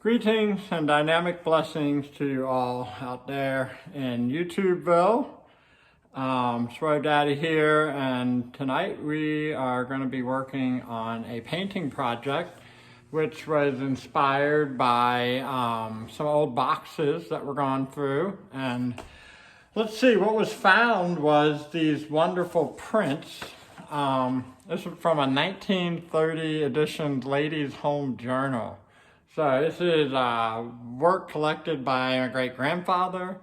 Greetings and dynamic blessings to you all out there in YouTubeville. Swro Daddy here, and tonight we are going to be working on a painting project which was inspired by some old boxes that were gone through. And let's see, what was found was these wonderful prints. This was from a 1930 edition Ladies' Home Journal. So this is work collected by my great-grandfather,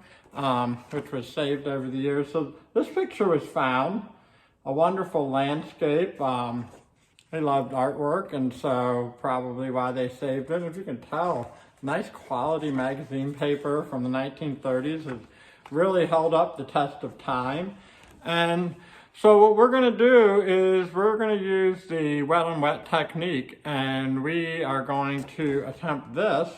which was saved over the years. So this picture was found, a wonderful landscape. He loved artwork, and so probably why they saved it. As you can tell, nice quality magazine paper from the 1930s. Has really held up the test of time. And so what we're going to do is we're going to use the wet on wet technique, and we are going to attempt this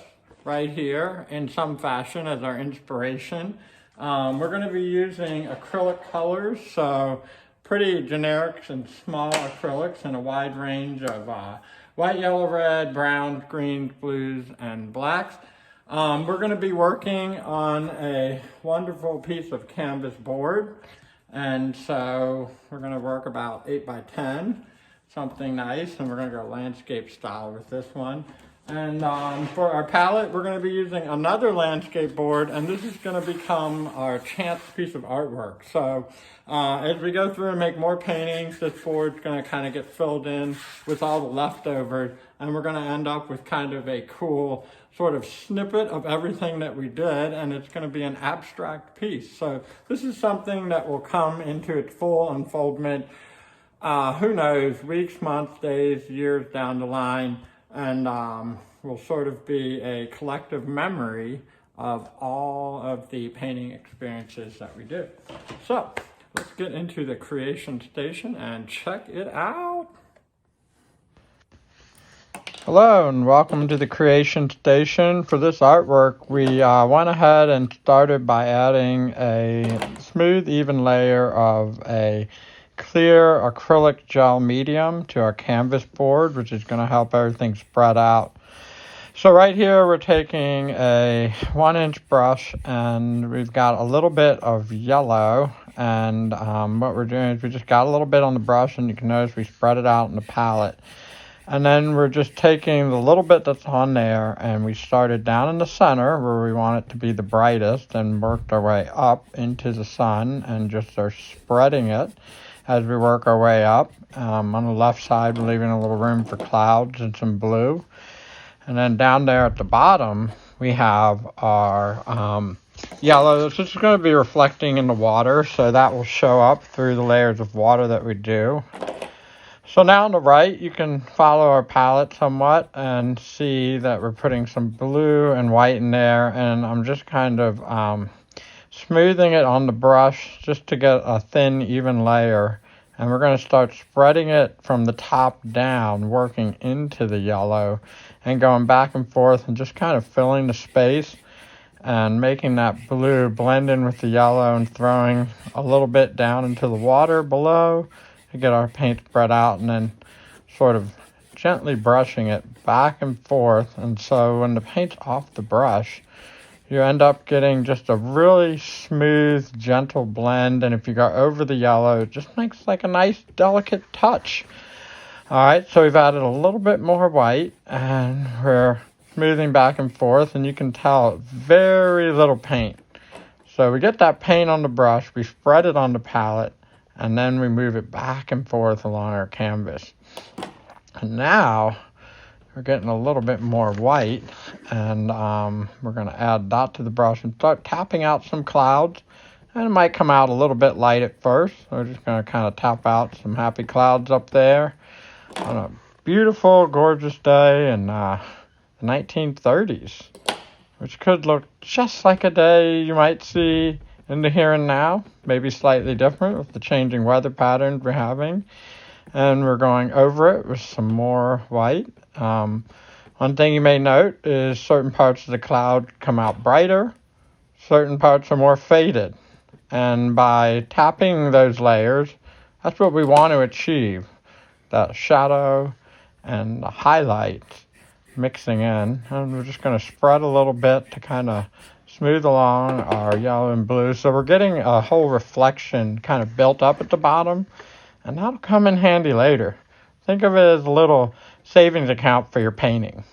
right here in some fashion as our inspiration. We're going to be using acrylic colors, so pretty generics and small acrylics in a wide range of white, yellow, red, browns, greens, blues, and blacks. We're going to be working on a wonderful piece of canvas board. And so we're going to work about 8 by 10, something nice, and we're going to go landscape style with this one. And for our palette, we're going to be using another landscape board, and this is going to become our chance piece of artwork. So as we go through and make more paintings, this board's going to kind of get filled in with all the leftovers, and we're going to end up with kind of a cool sort of snippet of everything that we did, and it's going to be an abstract piece. So this is something that will come into its full unfoldment, who knows, weeks, months, days, years down the line, and will sort of be a collective memory of all of the painting experiences that we did. So let's get into the creation station and check it out. Hello and welcome to the creation station. For this artwork, we went ahead and started by adding a smooth, even layer of a clear acrylic gel medium to our canvas board, which is going to help everything spread out. So right here, we're taking a 1-inch brush, and we've got a little bit of yellow. And what we're doing is we just got a little bit on the brush, and you can notice we spread it out in the palette. And then we're just taking the little bit that's on there, and we started down in the center where we want it to be the brightest, and worked our way up into the sun and just are spreading it as we work our way up. On the left side, we're leaving a little room for clouds and some blue. And then down there at the bottom, we have our yellow. This is going to be reflecting in the water, so that will show up through the layers of water that we do. So now on the right, you can follow our palette somewhat and see that we're putting some blue and white in there. And I'm just kind of smoothing it on the brush just to get a thin, even layer. And we're going to start spreading it from the top down, working into the yellow and going back and forth and just kind of filling the space and making that blue blend in with the yellow and throwing a little bit down into the water below to get our paint spread out, and then sort of gently brushing it back and forth. And so when the paint's off the brush, you end up getting just a really smooth, gentle blend. And if you go over the yellow, it just makes like a nice, delicate touch. All right, so we've added a little bit more white, and we're smoothing back and forth, and you can tell very little paint. So we get that paint on the brush, we spread it on the palette, and then we move it back and forth along our canvas. And now we're getting a little bit more white, and we're going to add that to the brush and start tapping out some clouds. And it might come out a little bit light at first. So we're just going to kind of tap out some happy clouds up there on a beautiful, gorgeous day in the 1930s, which could look just like a day you might see in the here and now, maybe slightly different with the changing weather patterns we're having. And we're going over it with some more white. One thing you may note is certain parts of the cloud come out brighter, certain parts are more faded. And by tapping those layers, that's what we want to achieve. That shadow and the highlights mixing in. And we're just going to spread a little bit to kind of smooth along our yellow and blue. So we're getting a whole reflection kind of built up at the bottom, and that'll come in handy later. Think of it as a little savings account for your painting.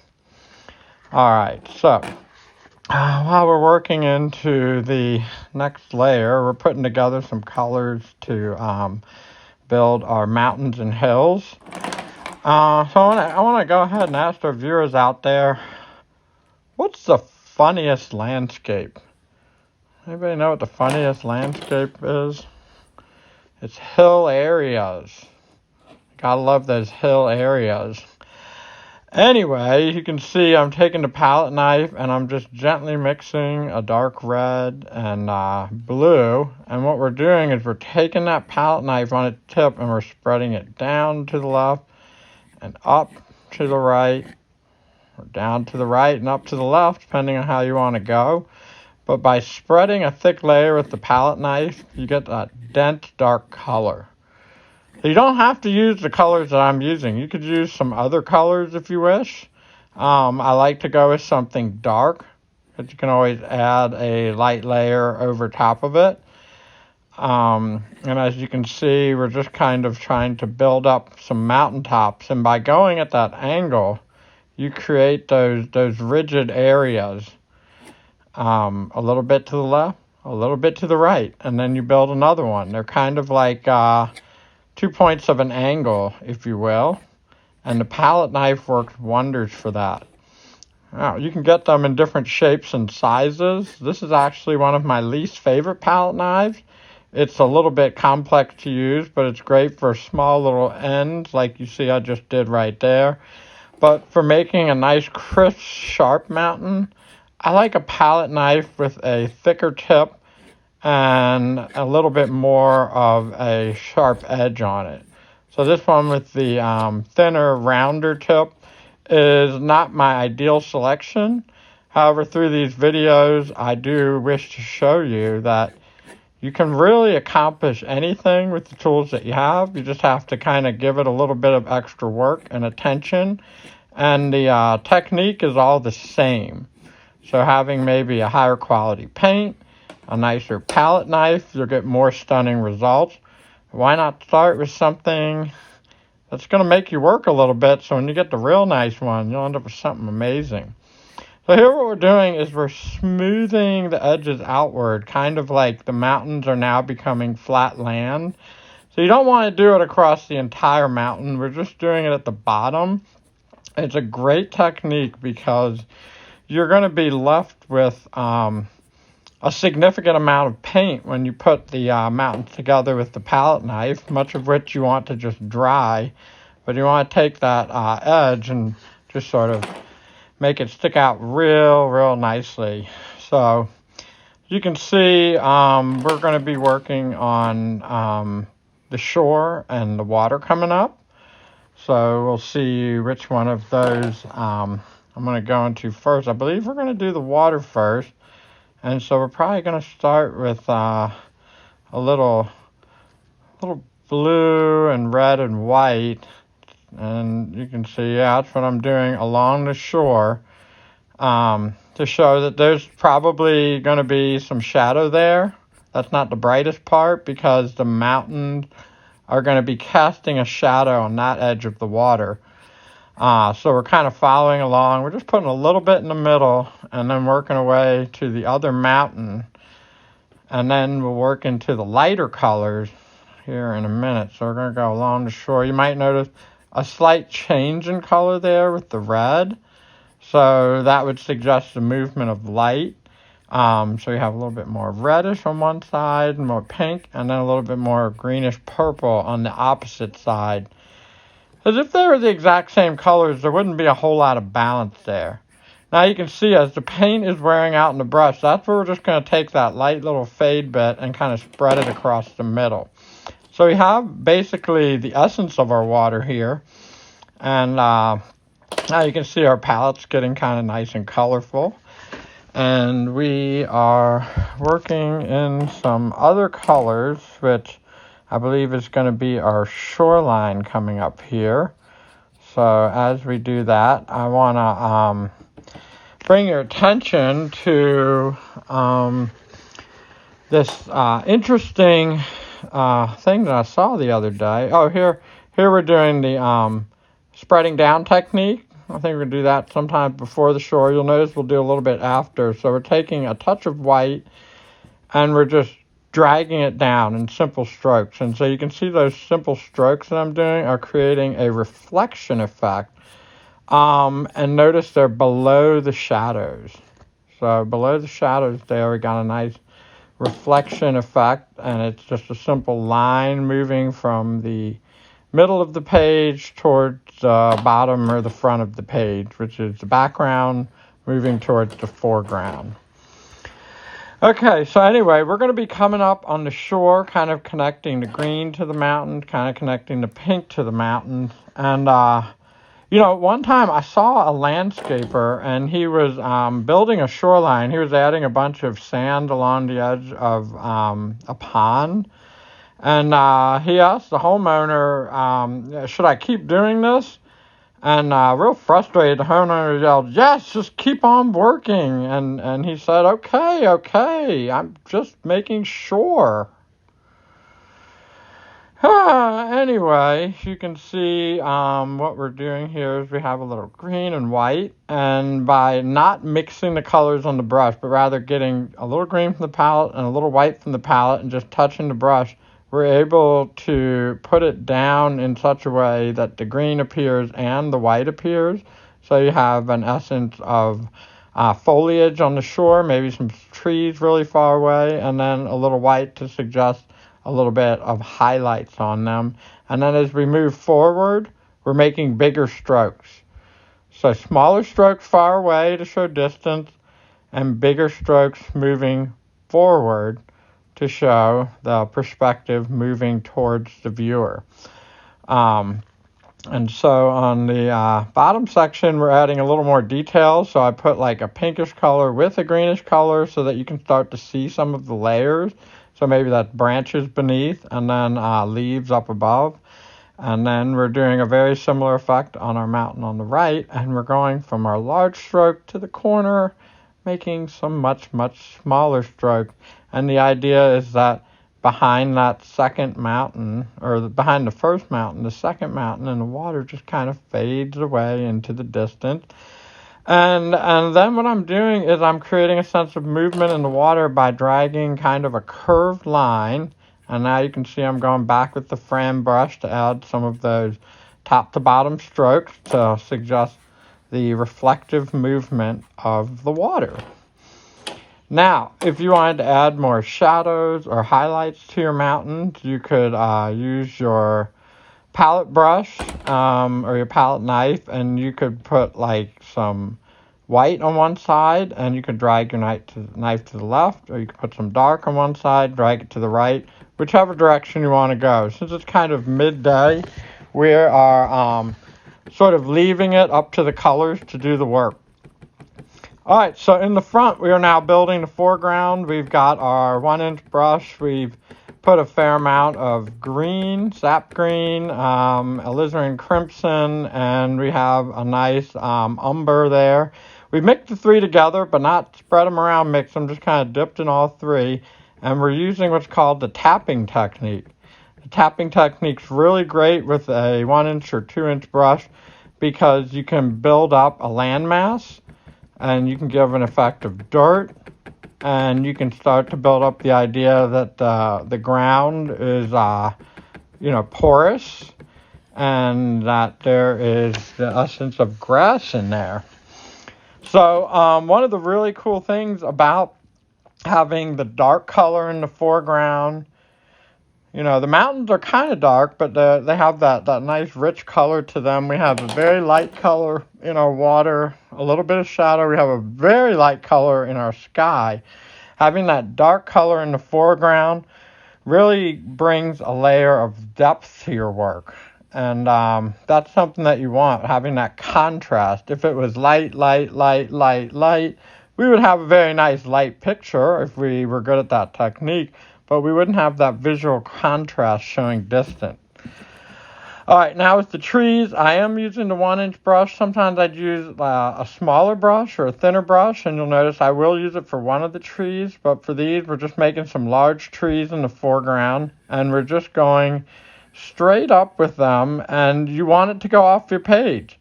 All right, so while we're working into the next layer, we're putting together some colors to build our mountains and hills. So I want to go ahead and ask our viewers out there, what's the funniest landscape? Anybody know what the funniest landscape is? It's hill areas. Gotta love those hill areas. Anyway, you can see I'm taking the palette knife and I'm just gently mixing a dark red and blue. And what we're doing is we're taking that palette knife on its tip and we're spreading it down to the left and up to the right, or down to the right and up to the left, depending on how you want to go. But by spreading a thick layer with the palette knife, you get that dense, dark color. So you don't have to use the colors that I'm using. You could use some other colors if you wish. I like to go with something dark, but you can always add a light layer over top of it. And as you can see, we're just kind of trying to build up some mountaintops. And by going at that angle, you create those rigid areas. A little bit to the left, a little bit to the right, and then you build another one. They're kind of like 2 points of an angle, if you will, and the palette knife works wonders for that. Now, you can get them in different shapes and sizes. This is actually one of my least favorite palette knives. It's a little bit complex to use, but it's great for small little ends, like you see I just did right there. But for making a nice, crisp, sharp mountain, I like a palette knife with a thicker tip and a little bit more of a sharp edge on it. So this one with the thinner, rounder tip is not my ideal selection. However, through these videos, I do wish to show you that you can really accomplish anything with the tools that you have. You just have to kind of give it a little bit of extra work and attention. And the technique is all the same. So having maybe a higher quality paint, a nicer palette knife, you'll get more stunning results. Why not start with something that's going to make you work a little bit, so when you get the real nice one, you'll end up with something amazing. So here what we're doing is we're smoothing the edges outward, kind of like the mountains are now becoming flat land. So you don't want to do it across the entire mountain. We're just doing it at the bottom. It's a great technique because you're going to be left with a significant amount of paint when you put the mountains together with the palette knife, much of which you want to just dry. But you want to take that edge and just sort of make it stick out real nicely. So you can see we're going to be working on the shore and the water coming up. So we'll see which one of those I'm going to go into first. I believe we're going to do the water first. And so we're probably going to start with a little blue and red and white. And you can see, yeah, that's what I'm doing along the shore to show that there's probably going to be some shadow there. That's not the brightest part because the mountains are going to be casting a shadow on that edge of the water. So we're kind of following along. We're just putting a little bit in the middle and then working away to the other mountain. And then we'll work into the lighter colors here in a minute. So we're going to go along the shore. You might notice a slight change in color there with the red. So that would suggest the movement of light. So we have a little bit more reddish on one side, more pink, and then a little bit more greenish purple on the opposite side. As if they were the exact same colors, there wouldn't be a whole lot of balance there. Now you can see as the paint is wearing out in the brush, that's where we're just going to take that light little fade bit and kind of spread it across the middle. So we have basically the essence of our water here. And now you can see our palette's getting kind of nice and colorful. And we are working in some other colors, which I believe is going to be our shoreline coming up here. So as we do that, I want to bring your attention to this interesting thing that I saw the other day. Oh, here we're doing the spreading down technique. I think we're going to do that sometime before the shore. You'll notice we'll do a little bit after. So we're taking a touch of white and we're just dragging it down in simple strokes. And so you can see those simple strokes that I'm doing are creating a reflection effect. And notice they're below the shadows. So below the shadows there, we got a nice reflection effect, and it's just a simple line moving from the middle of the page towards the bottom or the front of the page, which is the background moving towards the foreground. Okay, so anyway, we're going to be coming up on the shore, kind of connecting the green to the mountain, kind of connecting the pink to the mountains. And, one time I saw a landscaper, and he was building a shoreline. He was adding a bunch of sand along the edge of a pond. And he asked the homeowner, should I keep doing this? And real frustrated, the homeowner yelled, yes, just keep on working. And he said, okay, I'm just making sure. Anyway, you can see what we're doing here is we have a little green and white. And by not mixing the colors on the brush, but rather getting a little green from the palette and a little white from the palette and just touching the brush, we're able to put it down in such a way that the green appears and the white appears. So you have an essence of foliage on the shore, maybe some trees really far away, and then a little white to suggest a little bit of highlights on them. And then as we move forward, we're making bigger strokes. So smaller strokes far away to show distance, and bigger strokes moving forward to show the perspective moving towards the viewer. And so on the bottom section, we're adding a little more detail. So I put like a pinkish color with a greenish color so that you can start to see some of the layers. So maybe that's branches beneath and then leaves up above. And then we're doing a very similar effect on our mountain on the right. And we're going from our large stroke to the corner, making some much, much smaller stroke. And the idea is that behind that second mountain, or behind the first mountain, the second mountain and the water just kind of fades away into the distance. And then what I'm doing is I'm creating a sense of movement in the water by dragging kind of a curved line. And now you can see I'm going back with the Fran brush to add some of those top to bottom strokes to suggest the reflective movement of the water. Now, if you wanted to add more shadows or highlights to your mountains, you could use your palette brush or your palette knife, and you could put like some white on one side, and you could drag your knife to the left, or you could put some dark on one side, drag it to the right, whichever direction you want to go. Since it's kind of midday, we are sort of leaving it up to the colors to do the work. All right, so in the front, we are now building the foreground. We've got our 1-inch brush. We've put a fair amount of green, sap green, alizarin crimson, and we have a nice umber there. We've mixed the three together, but not spread them around, mix them, just kind of dipped in all three. And we're using what's called the tapping technique. The tapping technique's really great with a 1-inch or 2-inch brush because you can build up a landmass, and you can give an effect of dirt, and you can start to build up the idea that the ground is, porous, and that there is the essence of grass in there. So one of the really cool things about having the dark color in the foreground, the mountains are kind of dark, but they have that nice rich color to them. We have a very light color in our water, a little bit of shadow. We have a very light color in our sky. Having that dark color in the foreground really brings a layer of depth to your work. And that's something that you want, having that contrast. If it was light, we would have a very nice light picture if we were good at that technique. But we wouldn't have that visual contrast showing distance. All right, now with the trees, I am using the 1-inch brush. Sometimes I'd use a smaller brush or a thinner brush, and you'll notice I will use it for one of the trees, but for these, we're just making some large trees in the foreground, and we're just going straight up with them, and you want it to go off your page,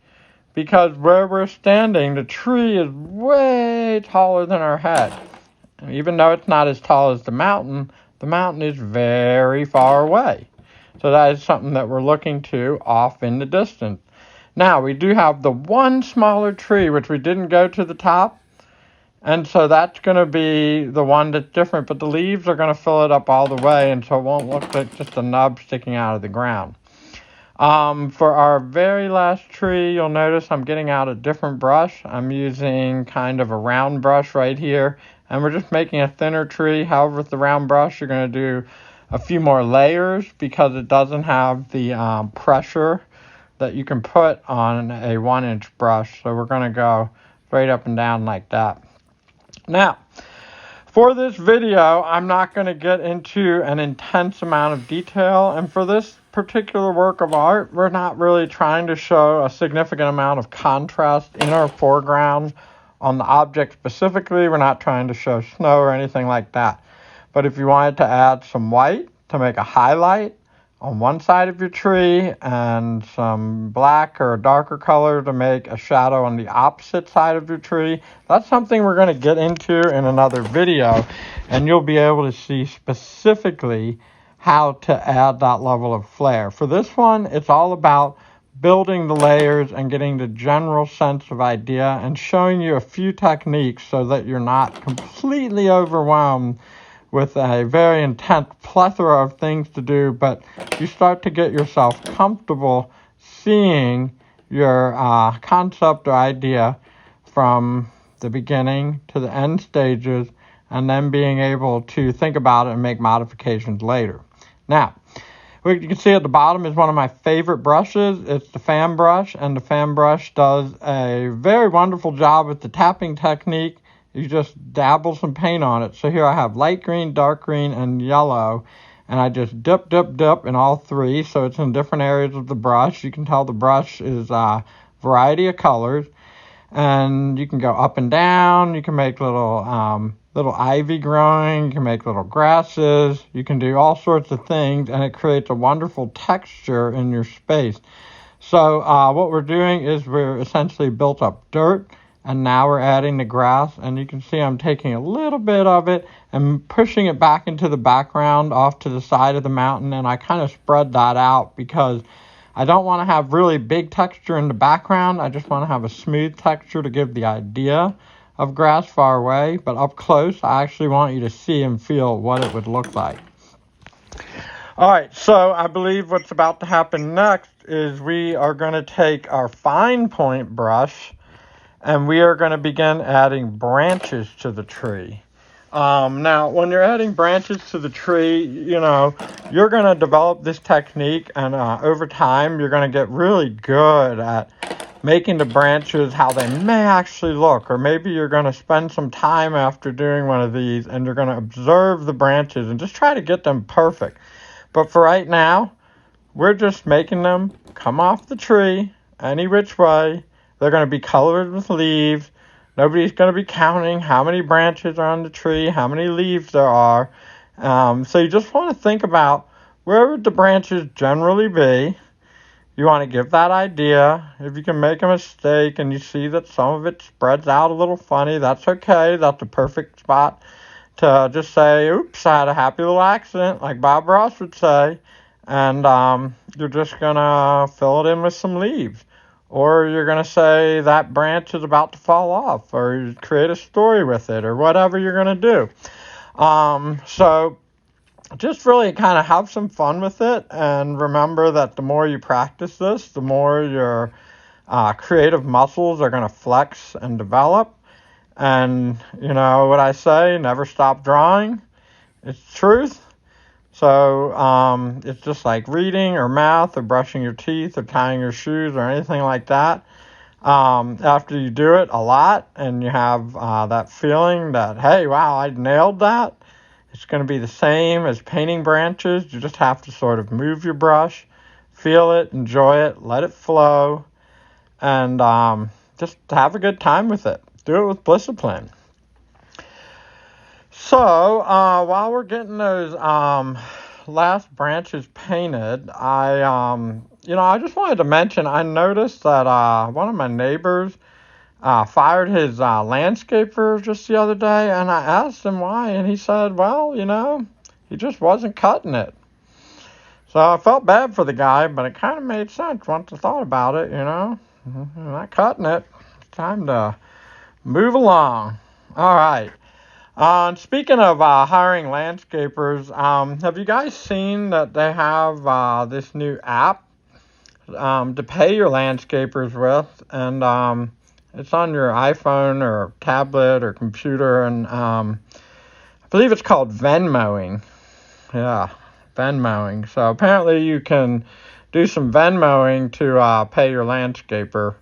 because where we're standing, the tree is way taller than our head. And even though it's not as tall as the mountain is very far away. So that is something that we're looking to off in the distance. Now, we do have the one smaller tree, which we didn't go to the top. And so that's going to be the one that's different. But the leaves are going to fill it up all the way, and so it won't look like just a nub sticking out of the ground. For our very last tree, you'll notice I'm getting out a different brush. I'm using kind of a round brush right here. And we're just making a thinner tree. However, with the round brush, you're going to do a few more layers because it doesn't have the pressure that you can put on a 1-inch brush. So we're going to go straight up and down like that. Now, for this video, I'm not going to get into an intense amount of detail. And for this particular work of art, we're not really trying to show a significant amount of contrast in our foreground on the object specifically. We're not trying to show snow or anything like that. But if you wanted to add some white to make a highlight on one side of your tree and some black or a darker color to make a shadow on the opposite side of your tree, that's something we're going to get into in another video, and you'll be able to see specifically how to add that level of flair. For this one, it's all about building the layers and getting the general sense of idea and showing you a few techniques so that you're not completely overwhelmed with a very intense plethora of things to do, but you start to get yourself comfortable seeing your concept or idea from the beginning to the end stages, and then being able to think about it and make modifications later. Now, what you can see at the bottom is one of my favorite brushes. It's the fan brush, and the fan brush does a very wonderful job with the tapping technique. You just dabble some paint on it. So here I have light green, dark green, and yellow, and I just dip in all three, so it's in different areas of the brush. You can tell the brush is a variety of colors, and you can go up and down. You can make little ivy growing. You can make little grasses. You can do all sorts of things, and it creates a wonderful texture in your space. So what we're doing is we're essentially built up dirt, and now we're adding the grass, and you can see I'm taking a little bit of it and pushing it back into the background off to the side of the mountain, and I kind of spread that out because I don't want to have really big texture in the background. I just want to have a smooth texture to give the idea of grass far away, but up close, I actually want you to see and feel what it would look like. All right, so I believe what's about to happen next is we are going to take our fine point brush and we are going to begin adding branches to the tree. Now, when you're adding branches to the tree, you're going to develop this technique, and over time, you're going to get really good at making the branches how they may actually look. Or maybe you're going to spend some time after doing one of these, and you're going to observe the branches and just try to get them perfect. But for right now, we're just making them come off the tree any which way. They're going to be colored with leaves. Nobody's going to be counting how many branches are on the tree, how many leaves there are. So you just want to think about where would the branches generally be. You want to give that idea. If you can make a mistake and you see that some of it spreads out a little funny, that's okay. That's a perfect spot to just say, oops, I had a happy little accident, like Bob Ross would say. And you're just going to fill it in with some leaves. Or you're going to say that branch is about to fall off, or create a story with it, or whatever you're going to do. So just really kind of have some fun with it, and remember that the more you practice this, the more your creative muscles are going to flex and develop. And you know what I say, never stop drawing. It's truth. So it's just like reading or math or brushing your teeth or tying your shoes or anything like that. After you do it a lot and you have that feeling that, hey, wow, I nailed that, it's going to be the same as painting branches. You just have to sort of move your brush, feel it, enjoy it, let it flow, and just have a good time with it. Do it with discipline. So while we're getting those last branches painted, I just wanted to mention, I noticed that one of my neighbors fired his landscaper just the other day, and I asked him why, and he said, well, he just wasn't cutting it. So I felt bad for the guy, but it kind of made sense once I thought about it, Not cutting it. It's time to move along. All right. Speaking of hiring landscapers, have you guys seen that they have this new app to pay your landscapers with? And it's on your iPhone or tablet or computer, and I believe it's called Venmoing. Yeah, Venmoing. So apparently you can do some Venmoing to pay your landscaper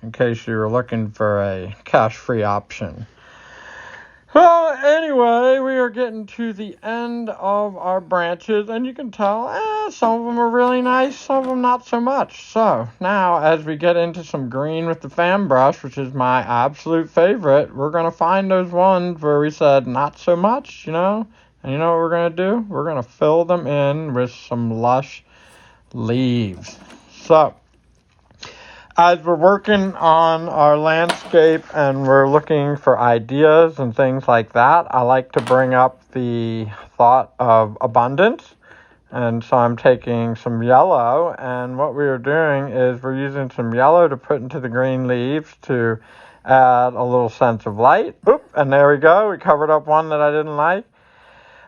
in case you were looking for a cash-free option. Well, anyway, we are getting to the end of our branches, and you can tell, some of them are really nice, some of them not so much. So, now, as we get into some green with the fan brush, which is my absolute favorite, we're going to find those ones where we said not so much, And you know what we're going to do? We're going to fill them in with some lush leaves. So, as we're working on our landscape and we're looking for ideas and things like that, I like to bring up the thought of abundance. And so I'm taking some yellow, and what we are doing is we're using some yellow to put into the green leaves to add a little sense of light. Oop, and there we go. We covered up one that I didn't like.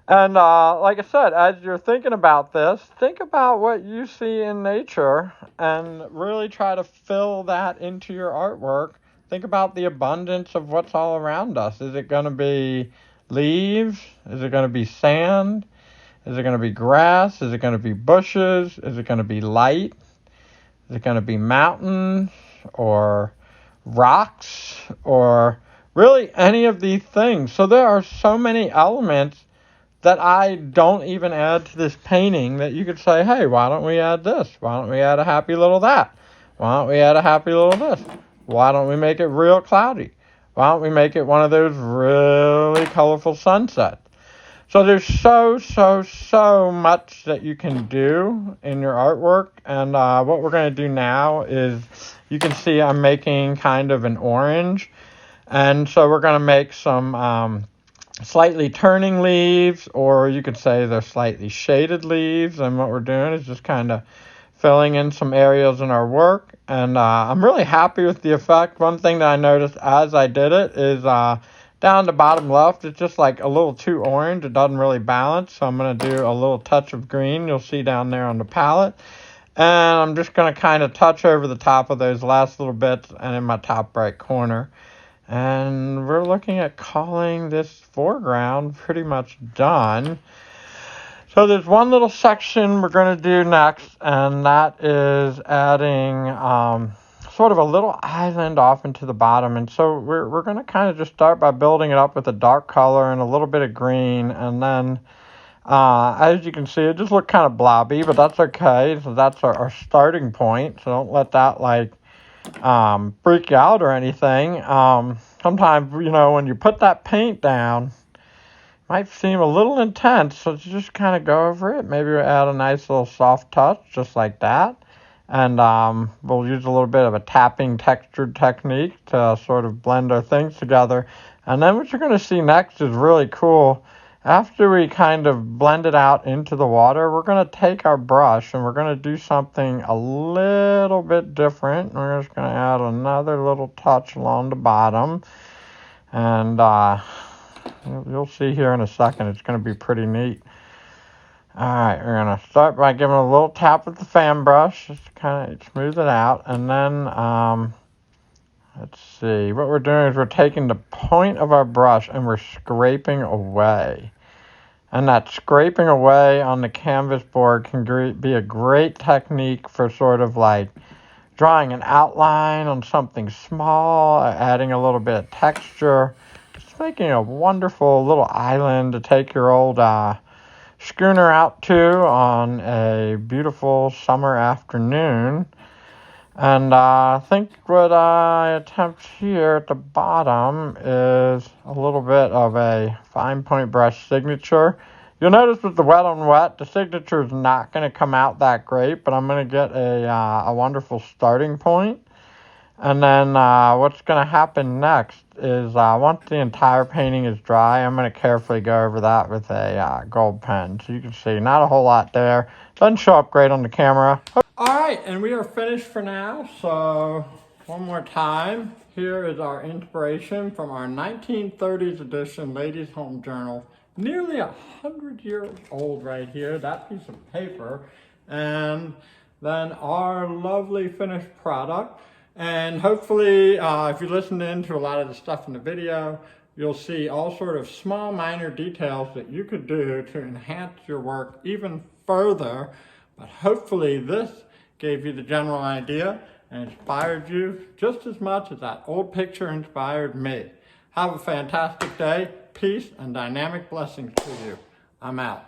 And like I said, as you're thinking about this, think about what you see in nature and really try to fill that into your artwork. Think about the abundance of what's all around us. Is it going to be leaves? Is it going to be sand? Is it going to be grass? Is it going to be bushes? Is it going to be light? Is it going to be mountains or rocks or really any of these things? So there are so many elements that I don't even add to this painting that you could say, hey, why don't we add this? Why don't we add a happy little that? Why don't we add a happy little this? Why don't we make it real cloudy? Why don't we make it one of those really colorful sunsets? So there's so much that you can do in your artwork. And what we're going to do now is, you can see I'm making kind of an orange. And so we're going to make some slightly turning leaves, or you could say they're slightly shaded leaves. And what we're doing is just kind of filling in some areas in our work. And I'm really happy with the effect. One thing that I noticed as I did it is down the bottom left, it's just like a little too orange. It doesn't really balance. So I'm going to do a little touch of green. You'll see down there on the palette. And I'm just going to kind of touch over the top of those last little bits and in my top right corner. And we're looking at calling this foreground pretty much done. So there's one little section we're going to do next, and that is adding sort of a little island off into the bottom. And so we're going to kind of just start by building it up with a dark color and a little bit of green. And then, as you can see, it just looked kind of blobby, but that's okay. So that's our starting point. So don't let that freak you out or anything. Sometimes, when you put that paint down, it might seem a little intense, so just kind of go over it. Maybe we'll add a nice little soft touch, just like that. And we'll use a little bit of a tapping textured technique to sort of blend our things together. And then what you're going to see next is really cool. After we kind of blend it out into the water, we're going to take our brush and we're going to do something a little bit different. We're just going to add another little touch along the bottom. And you'll see here in a second, it's going to be pretty neat. All right, we're going to start by giving a little tap with the fan brush, just to kind of smooth it out. And then, let's see, what we're doing is we're taking the point of our brush and we're scraping away. And that scraping away on the canvas board can be a great technique for sort of like drawing an outline on something small, adding a little bit of texture. Just making a wonderful little island to take your old schooner out to on a beautiful summer afternoon. And I think what I attempt here at the bottom is a little bit of a fine point brush signature. You'll notice with the wet on wet, the signature is not going to come out that great, but I'm going to get a wonderful starting point. And then what's going to happen next is once the entire painting is dry, I'm going to carefully go over that with a gold pen. So you can see not a whole lot there. Doesn't show up great on the camera. All right, and we are finished for now. So one more time. Here is our inspiration from our 1930s edition Ladies Home Journal. Nearly 100 years old right here, that piece of paper. And then our lovely finished product. And hopefully, if you listened in to a lot of the stuff in the video, you'll see all sort of small minor details that you could do to enhance your work even further. But hopefully this gave you the general idea and inspired you just as much as that old picture inspired me. Have a fantastic day. Peace and dynamic blessings to you. I'm out.